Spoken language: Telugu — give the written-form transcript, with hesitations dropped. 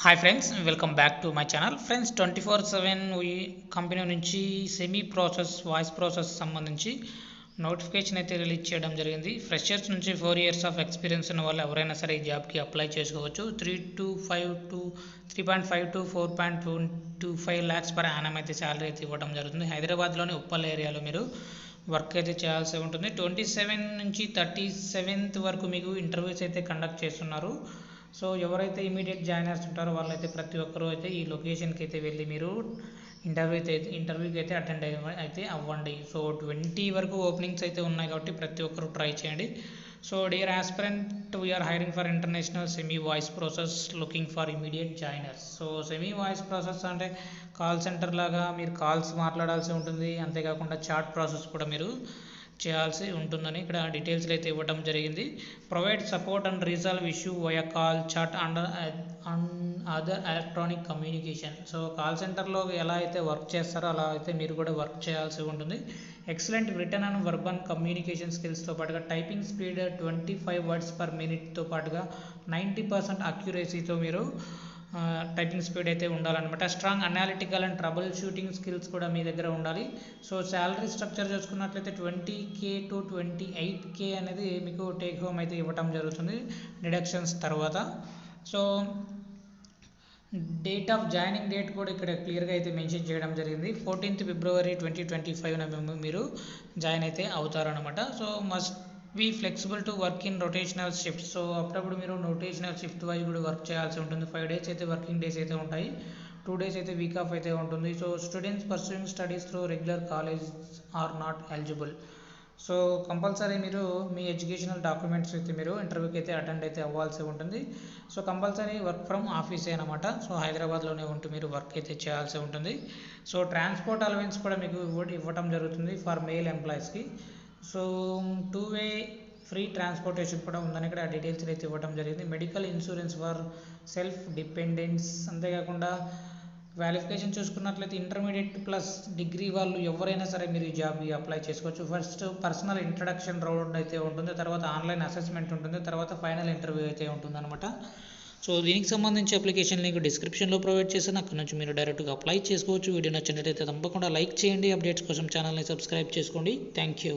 Hi friends, welcome back to my channel. Friends 24/7 company నుంచి సెమీ ప్రాసెస్ వాయిస్ ప్రాసెస్ సంబంధించి నోటిఫికేషన్ అయితే రిలీజ్ చేయడం జరిగింది. ఫ్రెషర్స్ నుంచి 4 years ఆఫ్ ఎక్స్పీరియన్స్ ఉన్న వాళ్ళు ఎవరైనా సరే ఈ జాబ్కి అప్లై చేసుకోవచ్చు. 3.5 to 4.25 lakhs పర్ యానం అయితే శాలరీ అయితే ఇవ్వడం జరుగుతుంది. హైదరాబాద్లోని ఉప్పల్ ఏరియాలో మీరు వర్క్ అయితే చేయాల్సి ఉంటుంది. 27 నుంచి 37th వరకు మీకు ఇంటర్వ్యూస్ అయితే కండక్ట్ చేస్తున్నారు. సో ఎవరైతే ఇమీడియట్ జాయినర్స్ ఉంటారో వాళ్ళైతే ప్రతి ఒక్కరూ అయితే ఈ లొకేషన్కి అయితే వెళ్ళి మీరు ఇంటర్వ్యూకి అయితే అటెండ్ అయితే అవ్వండి. సో 20 వరకు ఓపెనింగ్స్ అయితే ఉన్నాయి కాబట్టి ప్రతి ఒక్కరు ట్రై చేయండి. So dear aspirant, we're hiring for international semi voice process looking for immediate joiners. So semi voice process అంటే కాల్ సెంటర్ లాగా మీరు కాల్స్ మాట్లాడాల్సి ఉంటుంది. అంతేకాకుండా చాట్ ప్రాసెస్ కూడా మీరు చేయాల్సి ఉంటుందని ఇక్కడ డీటెయిల్స్ అయితే ఇవ్వడం జరిగింది. Provide support and resolve issue via call, chat and other electronic communication. So call సెంటర్లో ఎలా అయితే వర్క్ చేస్తారో అలా అయితే మీరు కూడా వర్క్ చేయాల్సి ఉంటుంది. Excellent written and verbal communication స్కిల్స్తో పాటుగా typing speed 25 words per minute పాటుగా 90% అక్యురసీతో మీరు టైపింగ్ స్పీడ్ అయితే ఉండాలన్నమాట. Strong analytical and trouble shooting skills కూడా మీ దగ్గర ఉండాలి. సో శాలరీ స్ట్రక్చర్ చూసుకున్నట్లయితే 20K to 28K అనేది మీకు టేక్ హోమ్ అయితే ఇవ్వటం జరుగుతుంది డిడక్షన్స్ తర్వాత. So date of joining date కూడా ఇక్కడ క్లియర్గా అయితే మెన్షన్ చేయడం జరిగింది. 14th February 2025 మీరు జాయిన్ అయితే అవుతారనమాట. So must be flexible to work in rotational shifts. So అప్పుడప్పుడు మీరు రొటేషనల్ షిఫ్ట్ వైజ్ కూడా వర్క్ చేయాల్సి ఉంటుంది. 5 days అయితే వర్కింగ్ డేస్ అయితే ఉంటాయి, 2 days అయితే వీక్ ఆఫ్ అయితే ఉంటుంది. So students pursuing studies through regular college are not eligible. So compulsory మీరు మీ ఎడ్యుకేషనల్ డాక్యుమెంట్స్ అయితే మీరు ఇంటర్వ్యూకి అయితే అటెండ్ అయితే అవ్వాల్సి ఉంటుంది. సో కంపల్సరీ వర్క్ ఫ్రమ్ ఆఫీసే అనమాట. సో హైదరాబాద్లోనే ఉంటూ మీరు వర్క్ అయితే చేయాల్సి ఉంటుంది. సో ట్రాన్స్పోర్ట్ అలవెన్స్ కూడా మీకు ఇవ్వటం జరుగుతుంది ఫర్ మెయిల్ ఎంప్లాయీస్కి. సో 2-way ఫ్రీ ట్రాన్స్పోర్టేషన్ కూడా ఉందని ఇక్కడ డీటెయిల్స్ అయితే ఇవ్వడం జరిగింది. Medical insurance for self dependence. అంతేకాకుండా క్వాలిఫికేషన్ చూసుకున్నట్లయితే ఇంటర్మీడియట్ ప్లస్ డిగ్రీ వాళ్ళు ఎవరైనా సరే మీరు ఈ జాబ్కి అప్లై చేసుకోవచ్చు. ఫస్ట్ పర్సనల్ ఇంట్రడక్షన్ రౌండ్ అయితే ఉంటుంది, తర్వాత ఆన్లైన్ అసెస్మెంట్ ఉంటుంది, తర్వాత ఫైనల్ ఇంటర్వ్యూ అయితే ఉంటుంది అనమాట. సో దీనికి సంబంధించి అప్లికేషన్ లింక్ డిస్క్రిప్షన్లో ప్రొవైడ్ చేశాను, అక్కడ నుంచి మీరు డైరెక్ట్గా అప్లై చేసుకోవచ్చు. వీడియో నచ్చినట్లయితే తప్పకుండా లైక్ చేయండి. అప్డేట్స్ కోసం ఛానల్ని సబ్స్క్రైబ్ చేసుకోండి. Thank you.